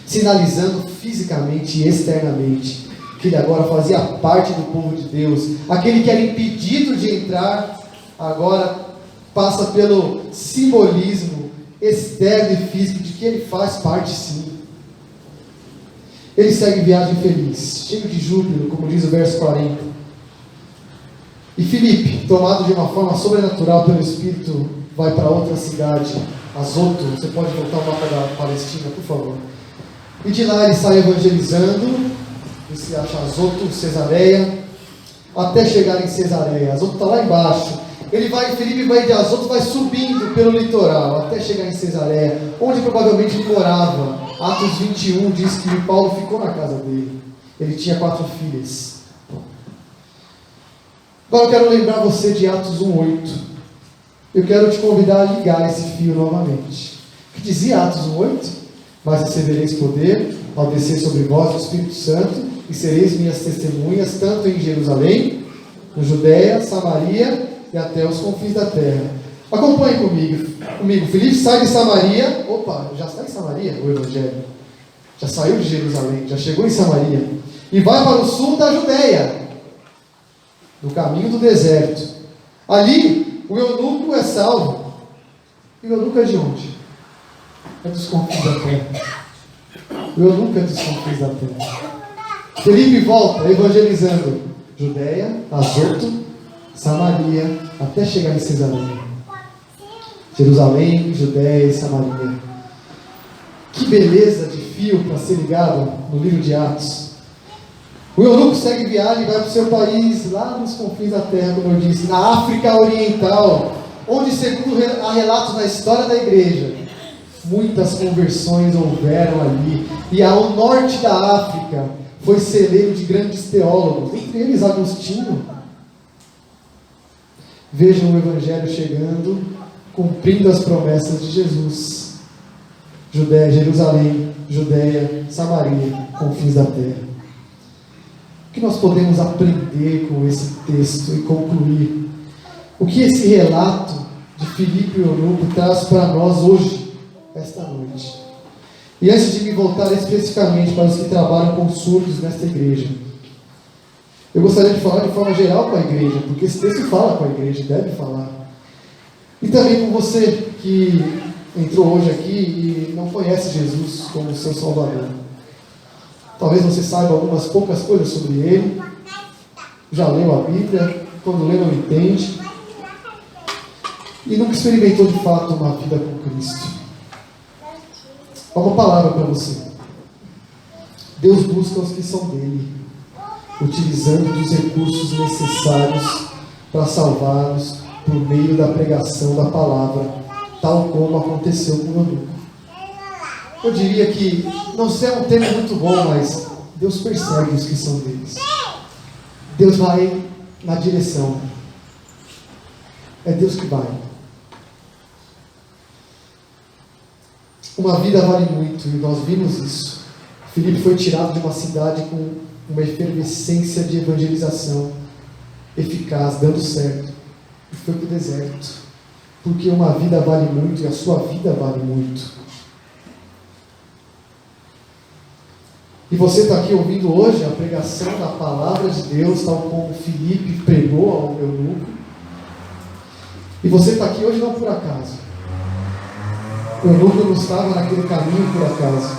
sinalizando fisicamente e externamente que ele agora fazia parte do povo de Deus. Aquele que era impedido de entrar, agora passa pelo simbolismo externo e físico de que ele faz parte sim. Ele segue viagem feliz, cheio de júbilo, como diz o verso 40. E Filipe, tomado de uma forma sobrenatural pelo Espírito, vai para outra cidade, Azoto. Você pode voltar o mapa da Palestina, por favor. E de lá ele sai evangelizando, se acha Azoto, Cesareia, até chegar em Cesareia. Azoto está lá embaixo. Filipe vai de Azoto, vai subindo pelo litoral, até chegar em Cesareia, onde provavelmente ele morava. Atos 21 diz que Paulo ficou na casa dele. Ele tinha 4 filhas. Agora eu quero lembrar você de Atos 1:8. Eu quero te convidar a ligar esse fio novamente. O que dizia Atos 1:8? Mas recebereis poder ao descer sobre vós o Espírito Santo, e sereis minhas testemunhas, tanto em Jerusalém, no Judeia, Samaria e até os confins da terra. Acompanhe comigo. Filipe sai de Samaria. Opa, já está em Samaria o Evangelho. Já saiu de Jerusalém, já chegou em Samaria. E vai para o sul da Judeia, no caminho do deserto. Ali, o eunuco é salvo. E o eunuco é de onde? É dos confins da terra. O eunuco é dos confins da terra. Filipe volta evangelizando Judeia, Azoto, Samaria, até chegar em Cesareia. Jerusalém, Judéia e Samaria. Que beleza de fio para ser ligado no livro de Atos. O eunuco segue viagem e vai para o seu país, lá nos confins da terra, como eu disse, na África Oriental, onde, segundo há relatos na história da igreja, muitas conversões houveram ali. E ao norte da África foi celeiro de grandes teólogos, entre eles Agostinho. Vejam o Evangelho chegando, cumprindo as promessas de Jesus. Judéia, Jerusalém, Judéia, Samaria, confins da terra. O que nós podemos aprender com esse texto e concluir? O que esse relato de Filipe e eunuco traz para nós hoje, esta noite? E antes de me voltar especificamente para os que trabalham com surdos nesta igreja, eu gostaria de falar de forma geral com a igreja, porque esse texto fala com a igreja, deve falar. E também com você que entrou hoje aqui e não conhece Jesus como seu Salvador. Talvez você saiba algumas poucas coisas sobre Ele, já leu a Bíblia, quando lê não entende, e nunca experimentou de fato uma vida com Cristo. Há uma palavra para você. Deus busca os que são dele, utilizando dos recursos necessários para salvá-los por meio da pregação da palavra, tal como aconteceu com o eunuco. Eu diria que, não sei, é um termo muito bom, mas Deus persegue os que são deles. Deus vai na direção. É Deus que vai. Uma vida vale muito, e nós vimos isso. Filipe foi tirado de uma cidade com uma efervescência de evangelização eficaz, dando certo, e foi para o deserto, porque uma vida vale muito, e a sua vida vale muito. E você está aqui ouvindo hoje a pregação da palavra de Deus, tal como Filipe pregou ao eunuco. E você está aqui hoje não por acaso. O eunuco não estava naquele caminho por acaso.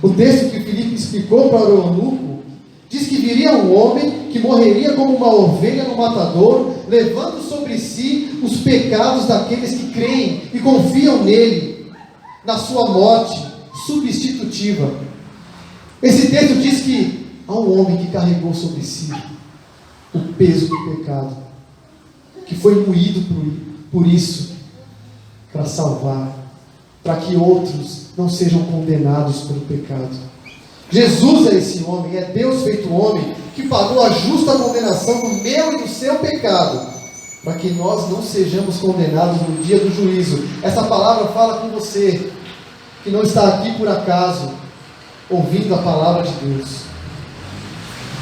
O texto que Filipe explicou para o eunuco diz que viria um homem que morreria como uma ovelha no matadouro, levando sobre si os pecados daqueles que creem e confiam nele, na sua morte substitutiva. Esse texto diz que há um homem que carregou sobre si o peso do pecado, que foi moído por isso, para salvar, para que outros não sejam condenados pelo pecado. Jesus é esse homem, é Deus feito homem, que pagou a justa condenação do meu e do seu pecado, para que nós não sejamos condenados no dia do juízo. Essa palavra fala com você, que não está aqui por acaso, ouvindo a palavra de Deus.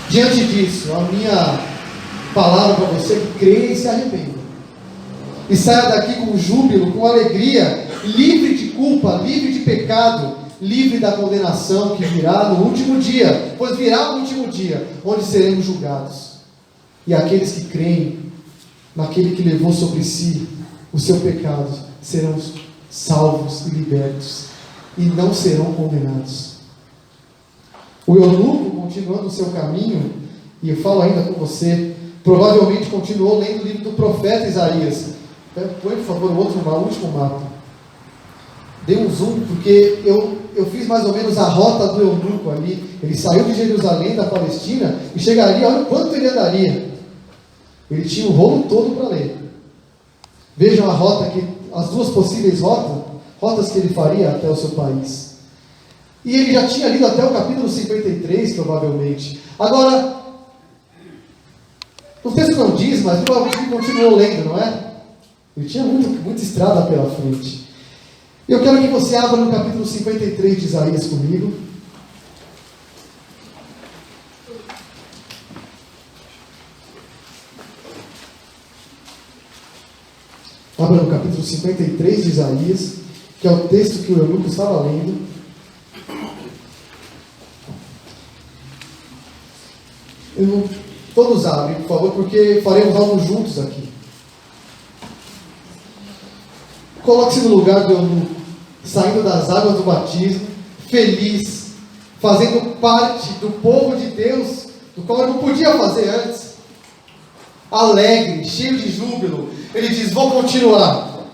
Diante disso, a minha palavra para você é que creia e se arrependa. E saia daqui com júbilo, com alegria, livre de culpa, livre de pecado, livre da condenação que virá no último dia, pois virá o último dia, onde seremos julgados. E aqueles que creem naquele que levou sobre si o seu pecado, serão salvos e libertos, e não serão condenados. O eunuco, continuando o seu caminho, e eu falo ainda com você, provavelmente continuou lendo o livro do profeta Isaías. Põe, por favor, o último mapa. Dei um zoom, porque eu fiz mais ou menos a rota do eunuco ali. Ele saiu de Jerusalém, da Palestina, e chegaria, olha quanto ele andaria. Ele tinha o rolo todo para ler. Vejam a rota, as duas possíveis rotas que ele faria até o seu país. E ele já tinha lido até o capítulo 53, provavelmente. Agora, o texto não diz, mas provavelmente ele continuou lendo, não é? Ele tinha muita estrada pela frente. Eu quero que você abra no capítulo 53 de Isaías comigo. Abra no capítulo 53 de Isaías, que é o texto que o eunuco estava lendo. Todos abrem, por favor, porque faremos algo juntos aqui. Coloque-se no lugar do eunuco, saindo das águas do batismo, feliz, fazendo parte do povo de Deus, do qual eu não podia fazer antes. alegre, cheio de júbilo. Ele diz: vou continuar,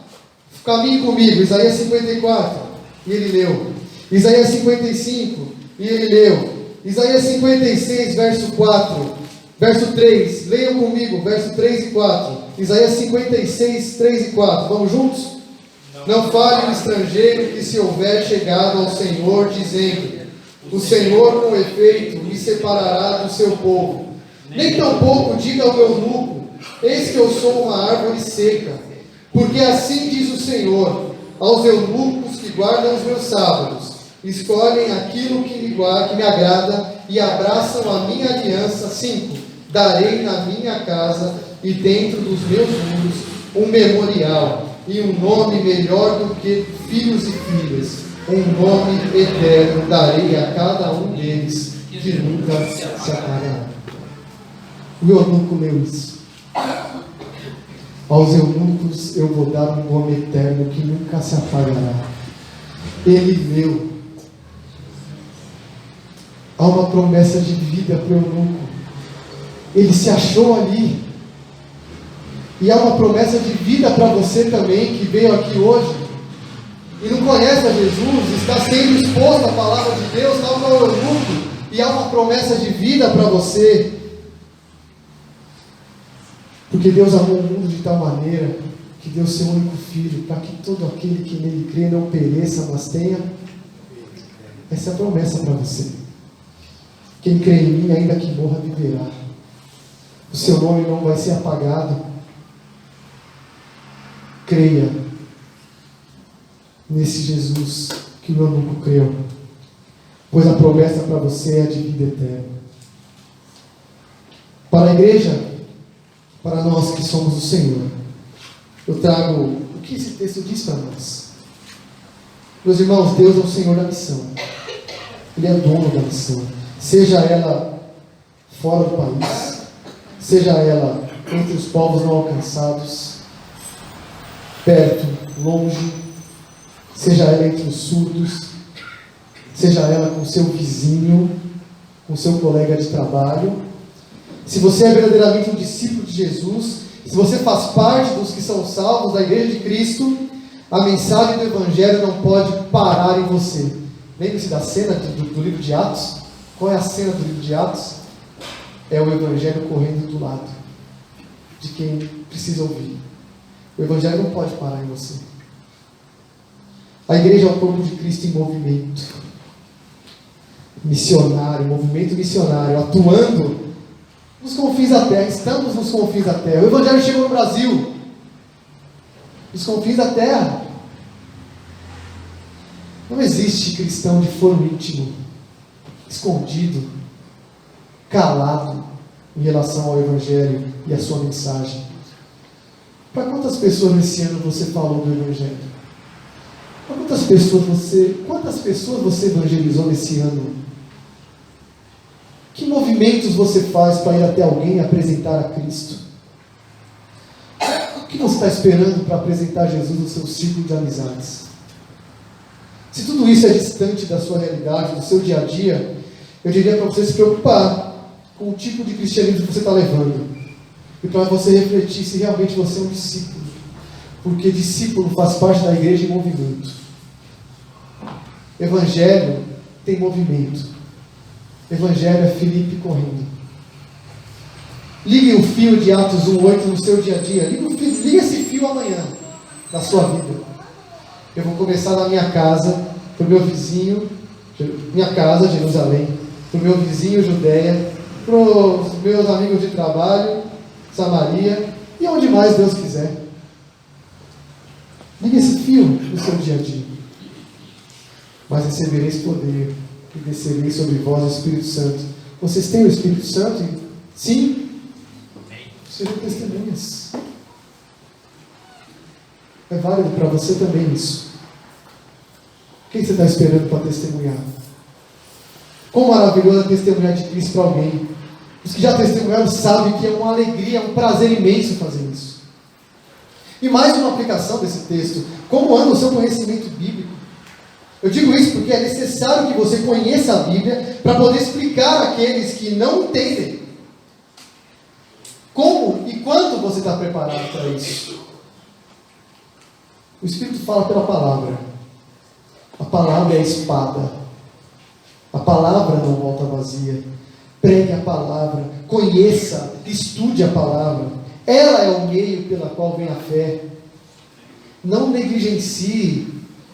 caminhe comigo. Isaías 54, e ele leu. Isaías 55, e ele leu. Isaías 56, verso 4, verso 3, leiam comigo, verso 3 e 4. Isaías 56, 3 e 4, vamos juntos? Não fale o estrangeiro que se houver chegado ao Senhor, dizendo: o Senhor com efeito me separará do seu povo. Nem tampouco diga ao eunuco: eis que eu sou uma árvore seca. Porque assim diz o Senhor aos eunucos que guardam os meus sábados: escolhem aquilo que me agrada e abraçam a minha aliança. 5. Darei na minha casa e dentro dos meus muros um memorial e um nome melhor do que filhos e filhas. Um nome eterno darei a cada um deles, que nunca se apagará. O eunuco leu isso. Aos eunucos eu vou dar um nome eterno que nunca se apagará. Ele leu. Há uma promessa de vida para o eunuco. Ele se achou ali. E há uma promessa de vida para você também, que veio aqui hoje e não conhece a Jesus, está sendo exposto à palavra de Deus, tal como o eunuco, e há uma promessa de vida para você. Porque Deus amou o mundo de tal maneira que deu seu único Filho, para que todo aquele que nele crê não pereça, mas tenha. Essa é a promessa para você. Quem crê em mim, ainda que morra, viverá. O seu nome não vai ser apagado. Creia nesse Jesus que o eunuco creu, pois a promessa para você é a de vida eterna. Para a igreja, para nós que somos o Senhor, eu trago o que esse texto diz para nós. Meus irmãos, Deus é o Senhor da missão. Ele é dono da missão, seja ela fora do país, seja ela entre os povos não alcançados, perto, longe, seja ela entre os surdos, seja ela com seu vizinho, com seu colega de trabalho. Se você é verdadeiramente um discípulo de Jesus, se você faz parte dos que são salvos da Igreja de Cristo, a mensagem do Evangelho não pode parar em você. Lembre-se da cena do livro de Atos. Qual é a cena do livro de Atos? É o Evangelho correndo do lado de quem precisa ouvir. O Evangelho não pode parar em você. A igreja é o corpo de Cristo em movimento missionário, movimento missionário, atuando nos confins da terra. Estamos nos confins da terra. O Evangelho chegou no Brasil, nos confins da terra. Não existe cristão de foro íntimo, escondido, calado em relação ao Evangelho e à sua mensagem. Para quantas pessoas nesse ano você falou do Evangelho? Para quantas pessoas você evangelizou nesse ano? Que movimentos você faz para ir até alguém e apresentar a Cristo? O que você está esperando para apresentar Jesus no seu círculo de amizades? Se tudo isso é distante da sua realidade, do seu dia a dia, eu diria para você se preocupar com o tipo de cristianismo que você está levando. E para você refletir se realmente você é um discípulo. Porque discípulo faz parte da igreja em movimento. Evangelho tem movimento. Evangelho é Filipe correndo. Ligue o fio de Atos 1:8 no seu dia a dia. Ligue esse fio amanhã da sua vida. Eu vou começar na minha casa, para o meu vizinho, minha casa, Jerusalém, para o meu vizinho, Judeia, para os meus amigos de trabalho, Samaria, e onde mais Deus quiser. Ligue esse fio no seu dia a dia. Mas recebereis poder e descereis sobre vós o Espírito Santo. Vocês têm o Espírito Santo? Sim? Sejam testemunhas. É válido para você também isso. O que você está esperando para testemunhar? Quão maravilhoso é testemunhar de Cristo para alguém. Os que já testemunharam sabem que é uma alegria, um prazer imenso fazer isso. E mais uma aplicação desse texto. Como anda o seu conhecimento bíblico? Eu digo isso porque é necessário que você conheça a Bíblia para poder explicar àqueles que não entendem como e quanto você está preparado para isso? O Espírito fala pela palavra. A palavra é a espada. A palavra não volta vazia. Pregue a palavra, conheça, estude a palavra. Ela é o meio pela qual vem a fé. Não negligencie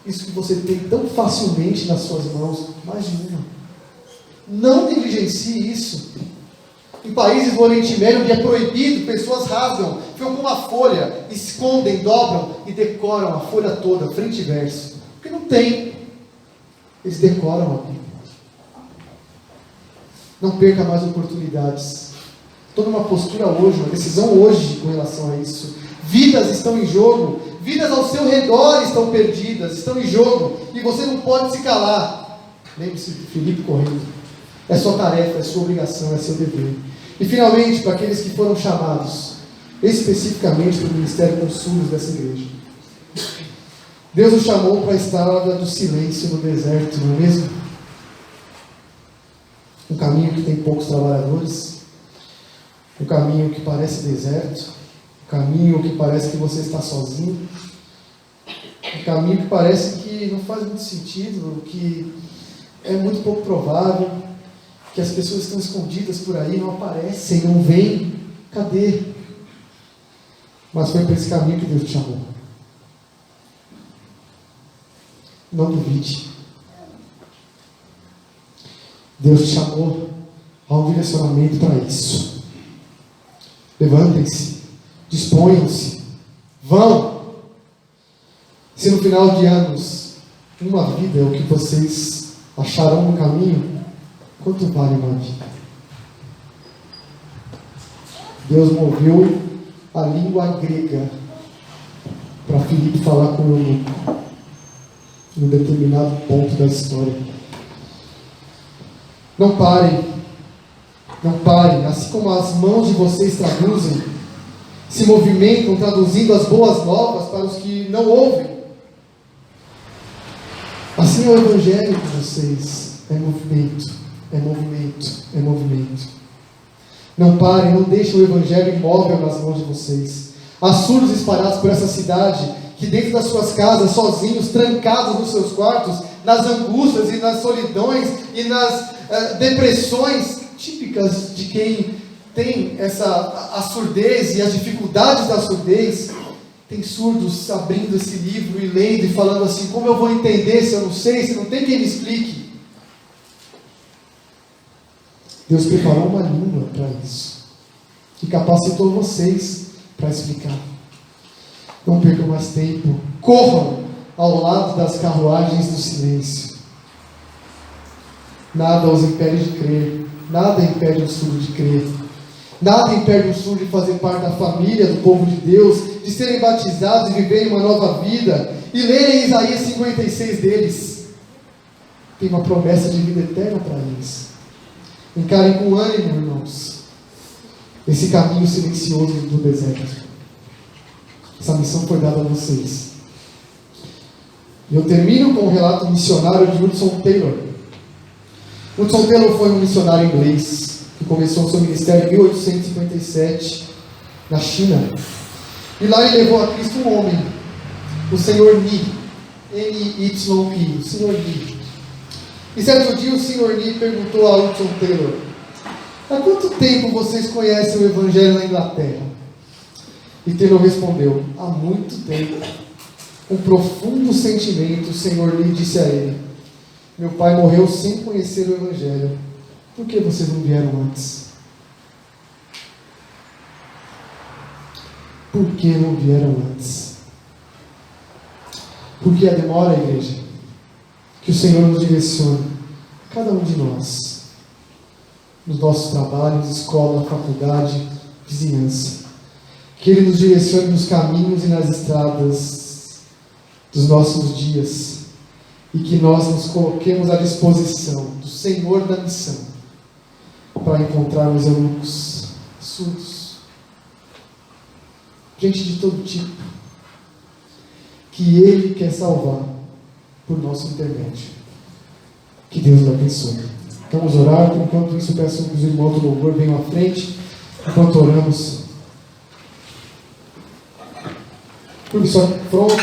isso que você tem tão facilmente nas suas mãos. Mais de uma. Não negligencie isso. Em países do Oriente Médio, onde é proibido, pessoas rasgam, ficam com uma folha, escondem, dobram e decoram a folha toda, frente e verso. Porque não tem. Eles decoram a Bíblia. Não perca mais oportunidades. Tome uma postura hoje, uma decisão hoje com relação a isso. Vidas estão em jogo. Vidas ao seu redor estão perdidas, estão em jogo. E você não pode se calar. Lembre-se de Filipe correndo. É sua tarefa, é sua obrigação, é seu dever. E finalmente, para aqueles que foram chamados, especificamente para o ministério com surdos dessa igreja. Deus os chamou para a estrada do silêncio no deserto, não é mesmo? Um caminho que tem poucos trabalhadores, um caminho que parece deserto, um caminho que parece que você está sozinho, um caminho que parece que não faz muito sentido, que é muito pouco provável, que as pessoas estão escondidas por aí, não aparecem, não vêm. Cadê? Mas foi para esse caminho que Deus te chamou. Não duvide. Deus te chamou a um direcionamento para isso. Levantem-se, disponham-se, vão. Se no final de anos, uma vida é o que vocês acharão no caminho, quanto vale uma vida? Deus moveu a língua grega para Filipe falar com o eunuco em um determinado ponto da história. Não parem, não parem, assim como as mãos de vocês traduzem, se movimentam traduzindo as boas novas para os que não ouvem. Assim é o Evangelho de vocês, é movimento, é movimento, é movimento. Não parem, não deixem o Evangelho imóvel nas mãos de vocês. Há surdos espalhados por essa cidade, que dentro das suas casas, sozinhos, trancados nos seus quartos, nas angústias e nas solidões e nas depressões típicas de quem tem a surdez e as dificuldades da surdez, tem surdos abrindo esse livro e lendo e falando assim: como eu vou entender se eu não sei, se não tem quem me explique? Deus preparou uma língua para isso e capacitou vocês para explicar. Não percam mais tempo, corram ao lado das carruagens do silêncio. Nada os impede de crer, nada impede o surdo de crer, nada impede o surdo de fazer parte da família do povo de Deus, de serem batizados e viverem uma nova vida e lerem Isaías 56 deles. Tem uma promessa de vida eterna para eles. Encarem com ânimo, irmãos, esse caminho silencioso do deserto. Essa missão foi dada a vocês. Eu termino com um relato missionário de Hudson Taylor. Hudson Taylor foi um missionário inglês que começou seu ministério em 1857 na China. E lá ele levou a Cristo um homem, o Sr. Ni, N-Y-I, o Sr. Ni. E certo dia o Sr. Ni perguntou a Hudson Taylor: há quanto tempo vocês conhecem o Evangelho na Inglaterra? E Taylor respondeu: há muito tempo. Com profundo sentimento, o Senhor lhe disse a ele: meu pai morreu sem conhecer o Evangelho. Por que vocês não vieram antes? Por que não vieram antes? Por que a demora, igreja? Que o Senhor nos direcione, cada um de nós, nos nossos trabalhos, escola, faculdade, vizinhança. Que Ele nos direcione nos caminhos e nas estradas dos nossos dias, e que nós nos coloquemos à disposição do Senhor da missão, para encontrarmos eunucos, surdos, gente de todo tipo, que Ele quer salvar por nosso intermédio. Que Deus nos abençoe. Vamos orar. Enquanto isso, peço que os irmãos do louvor venham à frente, enquanto oramos. Curve sua fronte,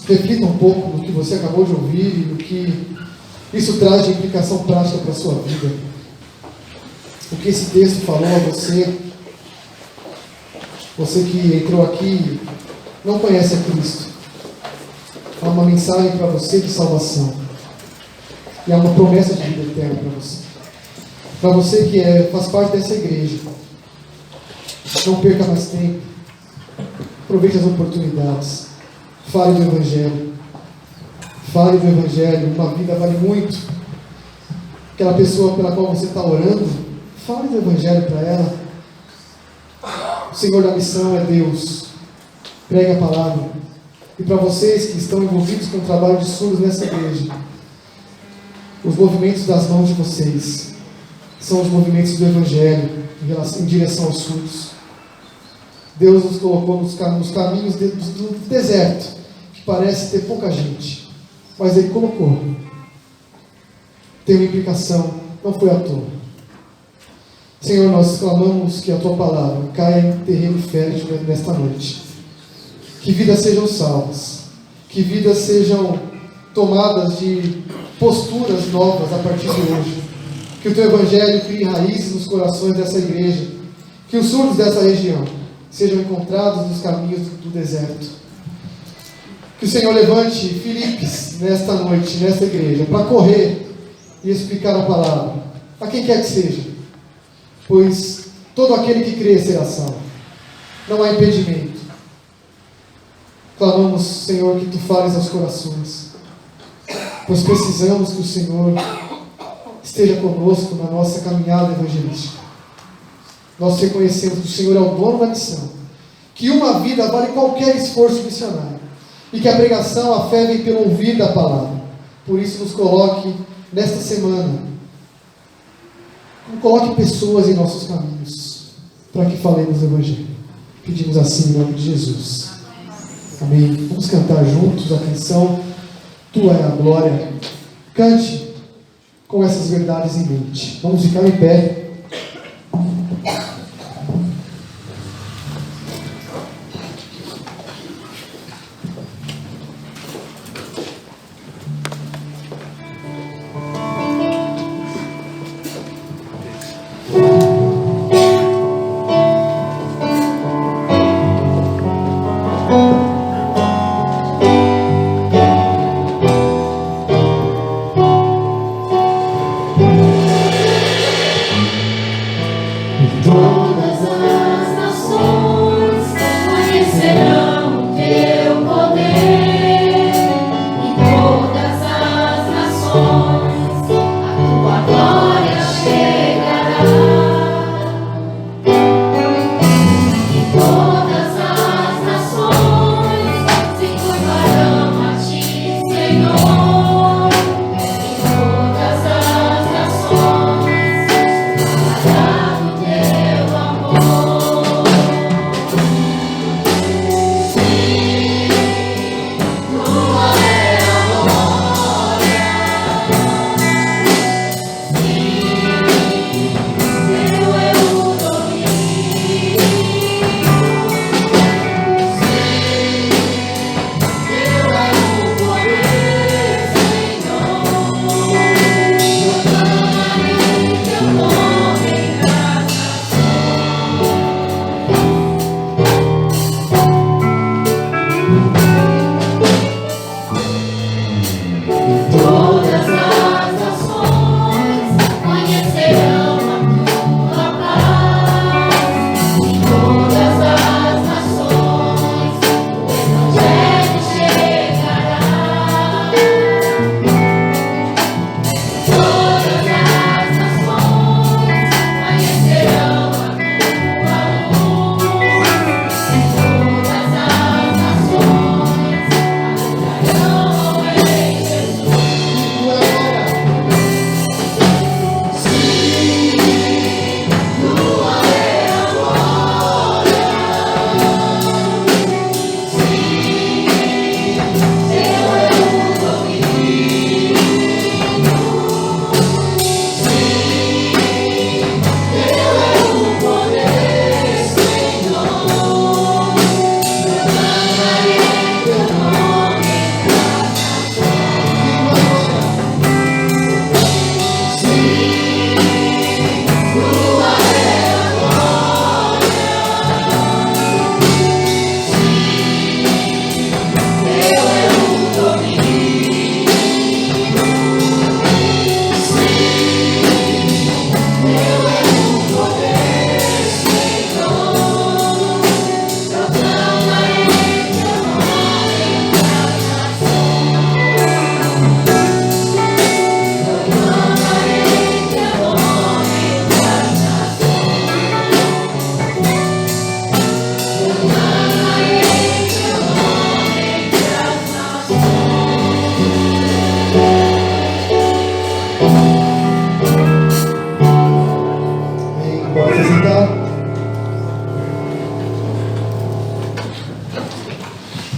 reflita um pouco no que você acabou de ouvir e no que isso traz de implicação prática para a sua vida. O que esse texto falou a você, você que entrou aqui e não conhece a Cristo. Há uma mensagem para você de salvação. E há uma promessa de vida eterna para você. Para você que faz parte dessa igreja, não perca mais tempo. Aproveite as oportunidades. Fale do Evangelho. Fale do Evangelho. Uma vida vale muito. Aquela pessoa pela qual você está orando, fale do Evangelho para ela. O Senhor da missão é Deus. Pregue a palavra. E para vocês que estão envolvidos com o trabalho de surdos nessa igreja, os movimentos das mãos de vocês são os movimentos do Evangelho em direção aos surdos. Deus nos colocou nos caminhos do deserto, que parece ter pouca gente, mas Ele colocou. Tem uma implicação, não foi à toa. Senhor, nós clamamos que a Tua palavra caia em terreno fértil nesta noite. Que vidas sejam salvas, que vidas sejam tomadas de posturas novas a partir de hoje. Que o Teu Evangelho crie raízes nos corações dessa igreja. Que os surdos dessa região sejam encontrados nos caminhos do deserto. Que o Senhor levante Filipes nesta noite, nesta igreja, para correr e explicar a palavra, a quem quer que seja. Pois todo aquele que crê será salvo. Não há impedimento. Clamamos, Senhor, que Tu fales aos corações, pois precisamos que o Senhor esteja conosco na nossa caminhada evangelística. Nós reconhecemos que o Senhor é o dono da missão, que uma vida vale qualquer esforço missionário, e que a pregação, a fé vem pelo ouvir da palavra. Por isso nos coloque nesta semana, coloque pessoas em nossos caminhos, para que falemos do Evangelho. Pedimos assim em nome de Jesus. Amém. Vamos cantar juntos a canção Tua é a Glória. Cante com essas verdades em mente. Vamos ficar em pé.